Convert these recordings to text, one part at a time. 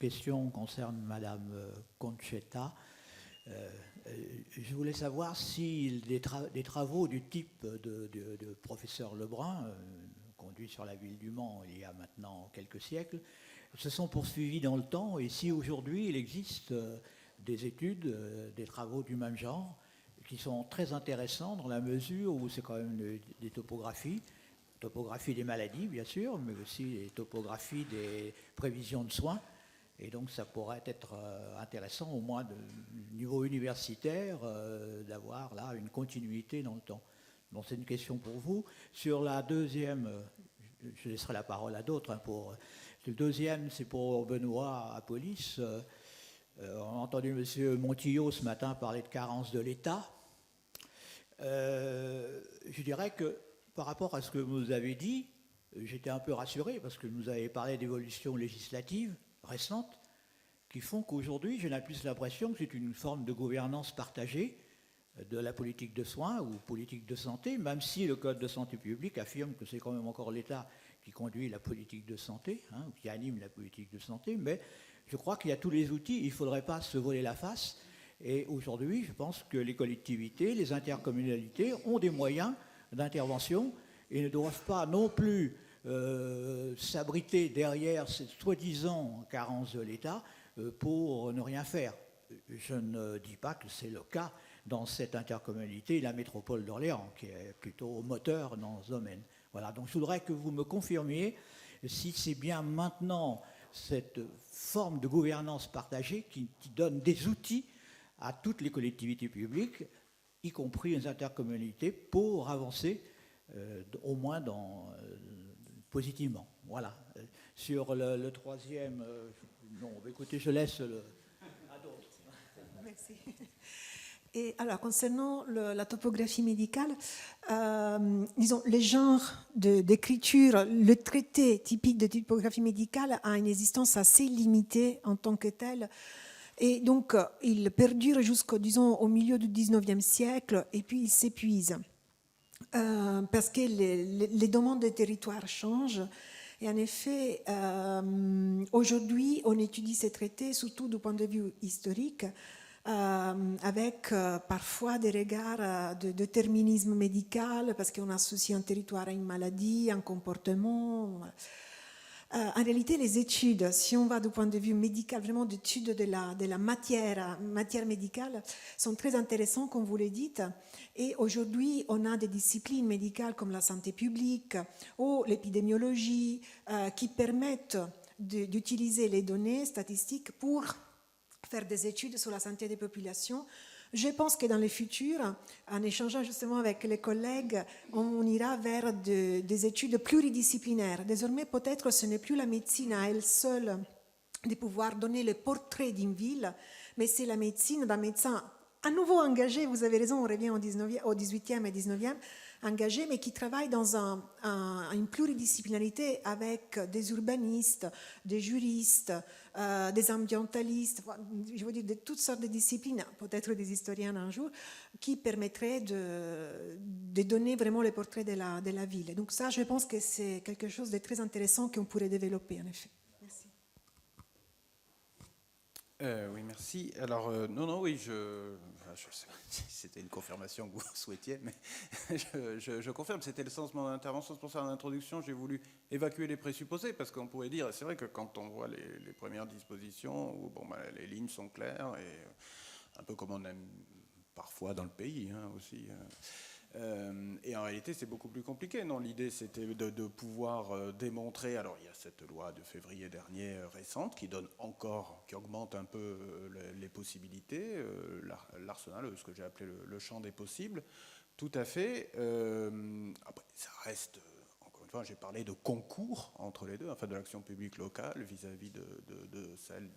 question concerne Madame Concetta. Je voulais savoir si des travaux du type de professeur Lebrun, conduit sur la ville du Mans il y a maintenant quelques siècles, se sont poursuivis dans le temps, et si aujourd'hui il existe des études, des travaux du même genre, qui sont très intéressants dans la mesure où c'est quand même des topographies des maladies bien sûr, mais aussi des topographies des prévisions de soins. Et donc ça pourrait être intéressant, au moins de niveau universitaire, d'avoir là une continuité dans le temps. Bon, c'est une question pour vous. Sur la deuxième, je laisserai la parole à d'autres. Le deuxième, c'est pour Benoît Apolis. On a entendu M. Montillot ce matin parler de carence de l'État. Je dirais que par rapport à ce que vous nous avez dit, j'étais un peu rassuré parce que vous avez parlé d'évolutions législatives récentes qui font qu'aujourd'hui, j'ai plus l'impression que c'est une forme de gouvernance partagée de la politique de soins ou politique de santé, même si le Code de santé publique affirme que c'est quand même encore l'État qui conduit la politique de santé, qui anime la politique de santé, mais je crois qu'il y a tous les outils, il ne faudrait pas se voler la face. Et aujourd'hui, je pense que les collectivités, les intercommunalités ont des moyens d'intervention et ne doivent pas non plus s'abriter derrière cette soi-disant carence de l'État pour ne rien faire. Je ne dis pas que c'est le cas dans cette intercommunalité, la métropole d'Orléans, qui est plutôt moteur dans ce domaine. Voilà, donc je voudrais que vous me confirmiez si c'est bien maintenant cette forme de gouvernance partagée qui donne des outils à toutes les collectivités publiques, y compris les intercommunalités, pour avancer au moins positivement. Voilà. Sur le troisième, non, écoutez, je laisse à d'autres. Merci. Et alors, concernant la topographie médicale, disons, les genres d'écriture, le traité typique de typographie médicale a une existence assez limitée en tant que telle. Et donc, il perdure jusqu'au, disons, au milieu du 19e siècle, et puis il s'épuise. Parce que les demandes des territoires changent. Et en effet, aujourd'hui, on étudie ces traités, surtout du point de vue historique, avec parfois des regards de déterminisme médical, parce qu'on associe un territoire à une maladie, un comportement. En réalité, les études, si on va du point de vue médical, vraiment d'études de la matière médicale, sont très intéressantes, comme vous le dites. Et aujourd'hui, on a des disciplines médicales comme la santé publique ou l'épidémiologie qui permettent d'utiliser les données statistiques pour faire des études sur la santé des populations. Je pense que dans le futur, en échangeant justement avec les collègues, on ira vers des études pluridisciplinaires. Désormais, peut-être ce n'est plus la médecine à elle seule de pouvoir donner le portrait d'une ville, mais c'est la médecine d'un médecin à nouveau engagé, vous avez raison, on revient au 18e et 19e, engagé, mais qui travaille dans une pluridisciplinarité avec des urbanistes, des juristes, des ambientalistes, je veux dire de toutes sortes de disciplines, peut-être des historiens un jour, qui permettraient de donner vraiment le portrait de la ville. Donc ça, je pense que c'est quelque chose de très intéressant qu'on pourrait développer, en effet. Merci. Oui, merci. Alors, oui, je sais pas si c'était une confirmation que vous souhaitiez, mais je confirme, c'était le sens de mon intervention. C'est pour ça, en introduction, j'ai voulu évacuer les présupposés, parce qu'on pourrait dire, c'est vrai que quand on voit les premières dispositions, où les lignes sont claires, et un peu comme on aime parfois dans le pays aussi. Et en réalité, c'est beaucoup plus compliqué. Non, l'idée, c'était de pouvoir démontrer. Alors, il y a cette loi de février dernier récente qui augmente un peu les possibilités, l'arsenal, ce que j'ai appelé le champ des possibles. Tout à fait. Après, ça reste. Encore une fois, j'ai parlé de concours entre les deux, enfin de l'action publique locale vis-à-vis de celle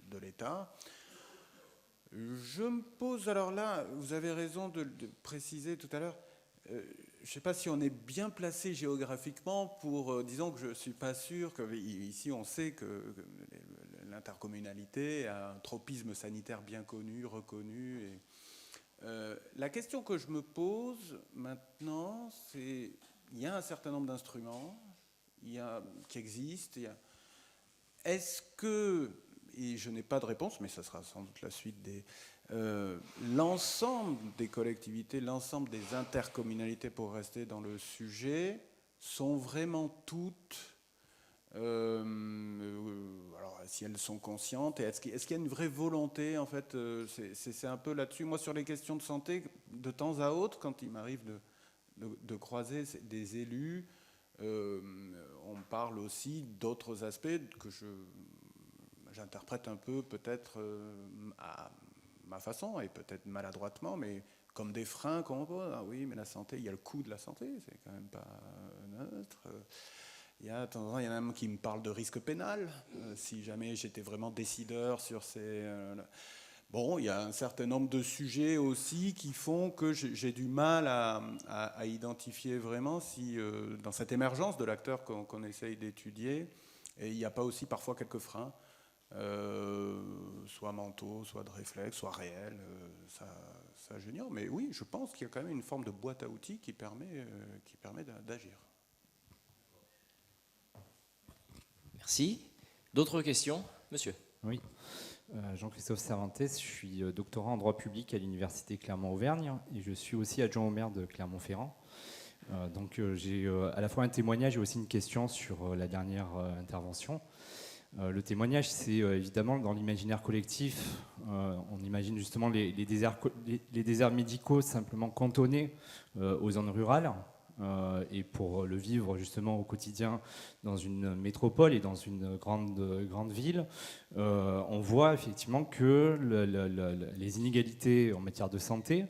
de l'État. Je me pose, alors là, vous avez raison de préciser tout à l'heure, je ne sais pas si on est bien placé géographiquement pour, disons que je ne suis pas sûr qu'ici on sait que l'intercommunalité a un tropisme sanitaire bien connu, reconnu. La question que je me pose maintenant, c'est, il y a un certain nombre d'instruments qui existent, est-ce que, et je n'ai pas de réponse, mais ça sera sans doute la suite l'ensemble des collectivités, l'ensemble des intercommunalités, pour rester dans le sujet, sont vraiment toutes, alors si elles sont conscientes, et est-ce qu'il y a une vraie volonté, en fait, c'est un peu là-dessus. Moi, sur les questions de santé, de temps à autre, quand il m'arrive de croiser des élus, on parle aussi d'autres aspects que j'interprète un peu peut-être à ma façon, et peut-être maladroitement, mais comme des freins qu'on pose. Ah oui, mais la santé, il y a le coût de la santé, c'est quand même pas neutre. Il y a de temps en temps, il y en a même qui me parlent de risque pénal, si jamais j'étais vraiment décideur sur ces... Bon, il y a un certain nombre de sujets aussi qui font que j'ai du mal à identifier vraiment si, dans cette émergence de l'acteur qu'on essaye d'étudier, et il n'y a pas aussi parfois quelques freins, soit mentaux, soit de réflexe, soit réels, ça j'ignore. Mais oui, je pense qu'il y a quand même une forme de boîte à outils qui permet d'agir. Merci. D'autres questions, monsieur? Oui. Jean-Christophe Cervantes, je suis doctorant en droit public à l'université Clermont-Auvergne et je suis aussi adjoint au maire de Clermont-Ferrand. Donc j'ai à la fois un témoignage et aussi une question sur la dernière intervention. Le témoignage, c'est évidemment dans l'imaginaire collectif. On imagine justement les déserts médicaux simplement cantonnés aux zones rurales. Et pour le vivre justement au quotidien dans une métropole et dans une grande ville, on voit effectivement que les inégalités en matière de santé,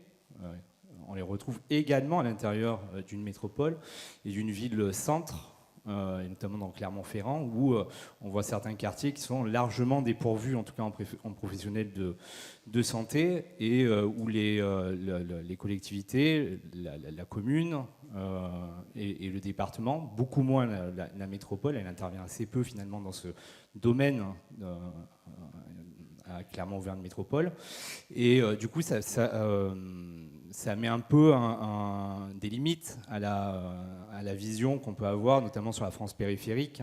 on les retrouve également à l'intérieur d'une métropole et d'une ville-centre, et notamment dans Clermont-Ferrand, où on voit certains quartiers qui sont largement dépourvus, en tout cas en professionnels de santé, et où les collectivités, la commune et le département, beaucoup moins la métropole, elle intervient assez peu finalement dans ce domaine à Clermont-Auvergne Métropole, et du coup ça met un peu des limites à la vision qu'on peut avoir, notamment sur la France périphérique,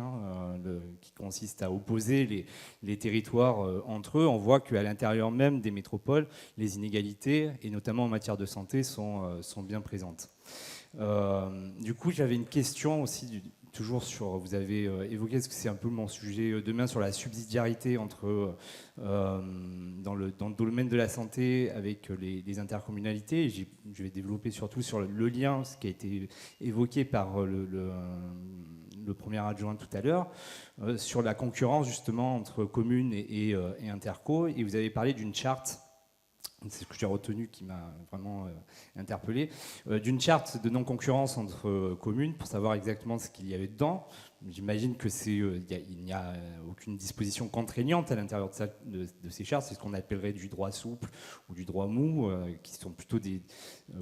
qui consiste à opposer les territoires entre eux. On voit qu'à l'intérieur même des métropoles, les inégalités, et notamment en matière de santé, sont bien présentes. Du coup, j'avais une question aussi, toujours sur, vous avez évoqué, parce que c'est un peu mon sujet demain, sur la subsidiarité entre, dans le domaine de la santé avec les intercommunalités. Je vais développer surtout sur le lien, ce qui a été évoqué par le premier adjoint tout à l'heure, sur la concurrence justement entre communes et interco. Et vous avez parlé d'une charte, c'est ce que j'ai retenu qui m'a vraiment interpellé, d'une charte de non-concurrence entre communes pour savoir exactement ce qu'il y avait dedans. J'imagine que il n'y a aucune disposition contraignante à l'intérieur de ces chartes. C'est ce qu'on appellerait du droit souple ou du droit mou, qui sont plutôt des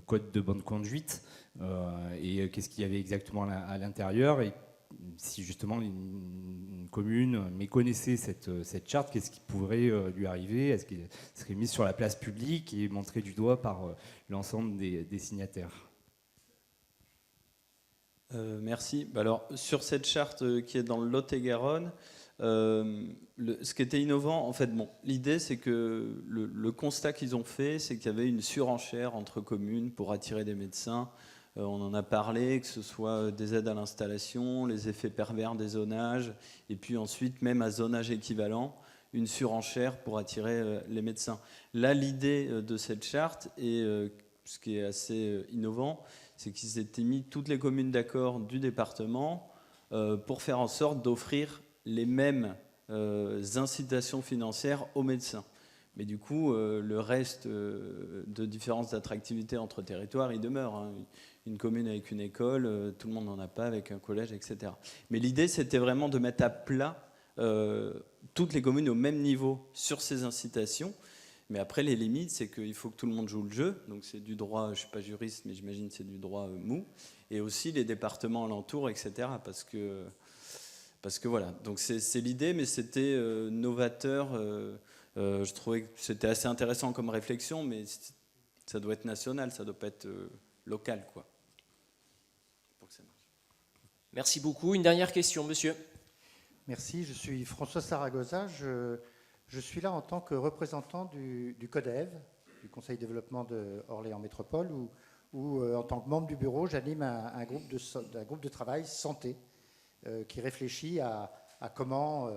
codes de bonne conduite. Et qu'est-ce qu'il y avait exactement à l'intérieur, et si justement une commune méconnaissait cette charte, qu'est-ce qui pourrait lui arriver? Est-ce qu'elle serait mise sur la place publique et montrée du doigt par l'ensemble des signataires? Merci. Alors, sur cette charte qui est dans le Lot-et-Garonne, ce qui était innovant, en fait, l'idée, c'est que le constat qu'ils ont fait, c'est qu'il y avait une surenchère entre communes pour attirer des médecins. On en a parlé, que ce soit des aides à l'installation, les effets pervers des zonages, et puis ensuite, même à zonage équivalent, une surenchère pour attirer les médecins. Là, l'idée de cette charte, et ce qui est assez innovant, c'est qu'ils s'étaient mis toutes les communes d'accord du département pour faire en sorte d'offrir les mêmes incitations financières aux médecins. Mais du coup, le reste de différence d'attractivité entre territoires, il demeure. Une commune avec une école, tout le monde n'en a pas, avec un collège, etc. Mais l'idée, c'était vraiment de mettre à plat toutes les communes au même niveau sur ces incitations. Mais après, les limites, c'est qu'il faut que tout le monde joue le jeu. Donc c'est du droit, je ne suis pas juriste, mais j'imagine que c'est du droit mou. Et aussi les départements alentours, etc. Parce que voilà. Donc c'est l'idée, mais c'était novateur. Je trouvais que c'était assez intéressant comme réflexion, mais ça doit être national, ça ne doit pas être local, quoi. Pour que ça marche. Merci beaucoup. Une dernière question, monsieur. Merci, je suis François Saragosa. Je suis là en tant que représentant du CODEV, du Conseil de développement de Orléans Métropole, où en tant que membre du bureau, j'anime un groupe de travail santé qui réfléchit à comment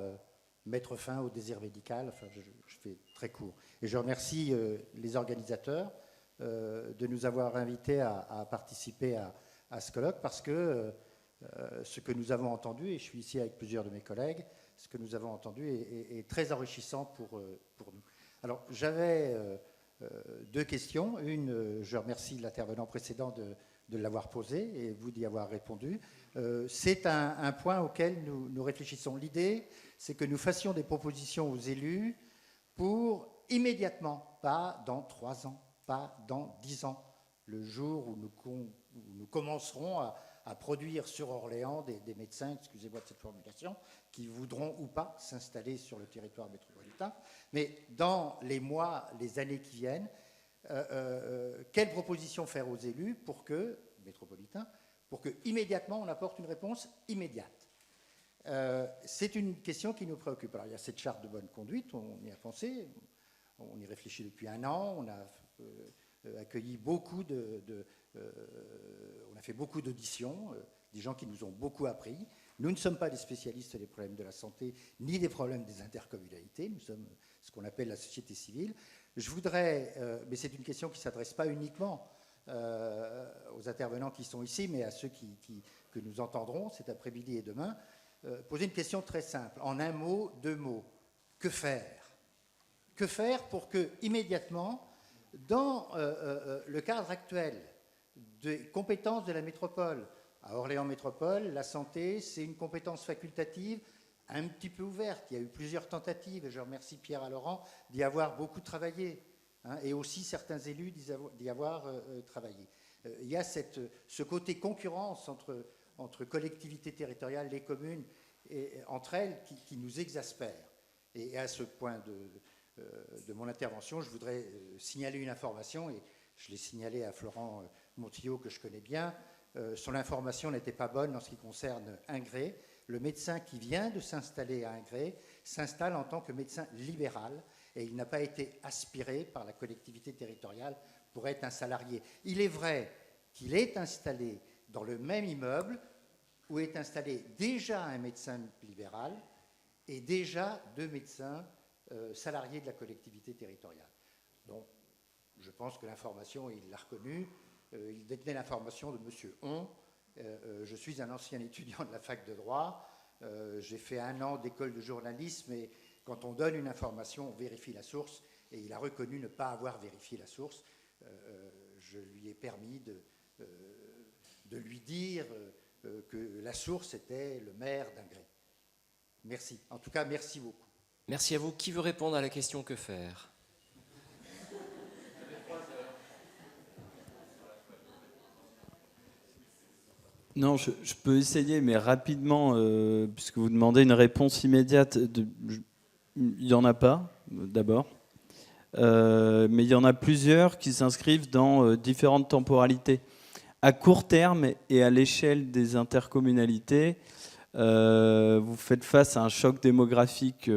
mettre fin au désir médical. Enfin, je fais très court. Et je remercie les organisateurs de nous avoir invités à participer à ce colloque parce que ce que nous avons entendu, et je suis ici avec plusieurs de mes collègues, ce que nous avons entendu est très enrichissant pour nous. Alors, j'avais deux questions. Une, je remercie l'intervenant précédent de l'avoir posée et vous d'y avoir répondu. C'est un point auquel nous réfléchissons. L'idée, c'est que nous fassions des propositions aux élus pour immédiatement, pas dans 3 ans, pas dans 10 ans, le jour où nous commencerons à produire sur Orléans des médecins, excusez-moi de cette formulation, qui voudront ou pas s'installer sur le territoire métropolitain. Mais dans les mois, les années qui viennent, quelles propositions faire aux élus métropolitains pour que immédiatement on apporte une réponse immédiate? C'est une question qui nous préoccupe. Alors il y a cette charte de bonne conduite, on y a pensé, on y réfléchit depuis 1 an, on a accueilli beaucoup on a fait beaucoup d'auditions, des gens qui nous ont beaucoup appris. Nous ne sommes pas des spécialistes des problèmes de la santé, ni des problèmes des intercommunalités. Nous sommes ce qu'on appelle la société civile. Je voudrais, mais c'est une question qui ne s'adresse pas uniquement aux intervenants qui sont ici, mais à ceux que nous entendrons cet après-midi et demain, poser une question très simple. En un mot, 2 mots. Que faire? Que faire pour que, immédiatement, dans le cadre actuel des compétences de la métropole, à Orléans Métropole, la santé, c'est une compétence facultative un petit peu ouverte. Il y a eu plusieurs tentatives, et je remercie Pierre Alaurent d'y avoir beaucoup travaillé, hein, et aussi certains élus d'y avoir travaillé. Il y a ce côté concurrence entre collectivités territoriales, les communes, et entre elles, qui nous exaspère. Et à ce point de mon intervention, je voudrais signaler une information, et je l'ai signalé à Florent Montillot, que je connais bien. Son information n'était pas bonne en ce qui concerne Ingré. Le médecin qui vient de s'installer à Ingré s'installe en tant que médecin libéral et il n'a pas été aspiré par la collectivité territoriale pour être un salarié. Il est vrai qu'il est installé dans le même immeuble où est installé déjà un médecin libéral et déjà 2 médecins salariés de la collectivité territoriale. Donc, je pense que l'information, il l'a reconnue. Il détenait l'information de M. On. Je suis un ancien étudiant de la fac de droit. J'ai fait 1 an d'école de journalisme et quand on donne une information, on vérifie la source et il a reconnu ne pas avoir vérifié la source. Je lui ai permis de lui dire que la source était le maire d'Ingré. Merci. En tout cas, merci beaucoup. Merci à vous. Qui veut répondre à la question que faire? Non, je peux essayer, mais rapidement, puisque vous demandez une réponse immédiate. Il n'y en a pas, d'abord. Mais il y en a plusieurs qui s'inscrivent dans différentes temporalités. À court terme et à l'échelle des intercommunalités, vous faites face à un choc démographique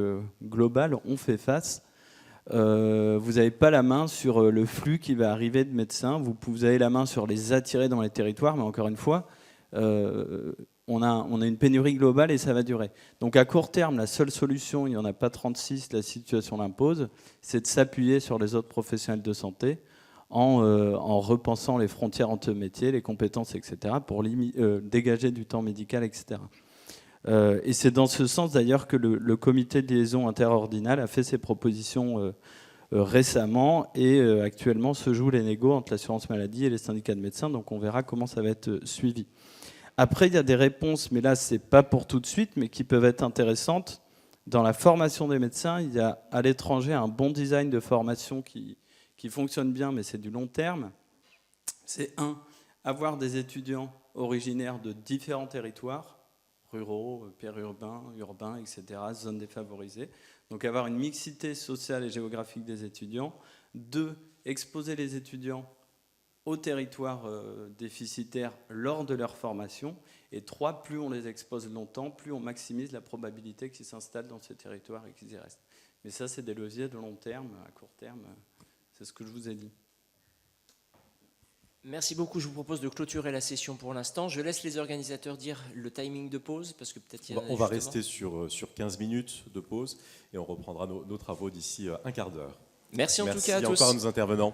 global, on fait face. Vous n'avez pas la main sur le flux qui va arriver de médecins, vous avez la main sur les attirer dans les territoires, mais encore une fois, on a une pénurie globale et ça va durer. Donc à court terme, la seule solution, il n'y en a pas 36, la situation l'impose, c'est de s'appuyer sur les autres professionnels de santé en repensant les frontières entre métiers, les compétences, etc., pour dégager du temps médical, etc. Et c'est dans ce sens d'ailleurs que le comité de liaison interordinale a fait ses propositions récemment et actuellement se jouent les négos entre l'assurance maladie et les syndicats de médecins, donc on verra comment ça va être suivi. Après, il y a des réponses, mais là, ce n'est pas pour tout de suite, mais qui peuvent être intéressantes. Dans la formation des médecins, il y a à l'étranger un bon design de formation qui fonctionne bien, mais c'est du long terme. C'est avoir des étudiants originaires de différents territoires, ruraux, périurbains, urbains, etc., zones défavorisées. Donc avoir une mixité sociale et géographique des étudiants. 2, exposer les étudiants aux territoires déficitaires lors de leur formation. Et 3, plus on les expose longtemps, plus on maximise la probabilité qu'ils s'installent dans ces territoires et qu'ils y restent. Mais ça, c'est des leviers de long terme. À court terme, c'est ce que je vous ai dit. Merci beaucoup. Je vous propose de clôturer la session pour l'instant. Je laisse les organisateurs dire le timing de pause, parce que peut-être il y a On va rester sur 15 minutes de pause et on reprendra nos travaux d'ici un quart d'heure. Merci en tout cas à tous. Merci encore à nos intervenants.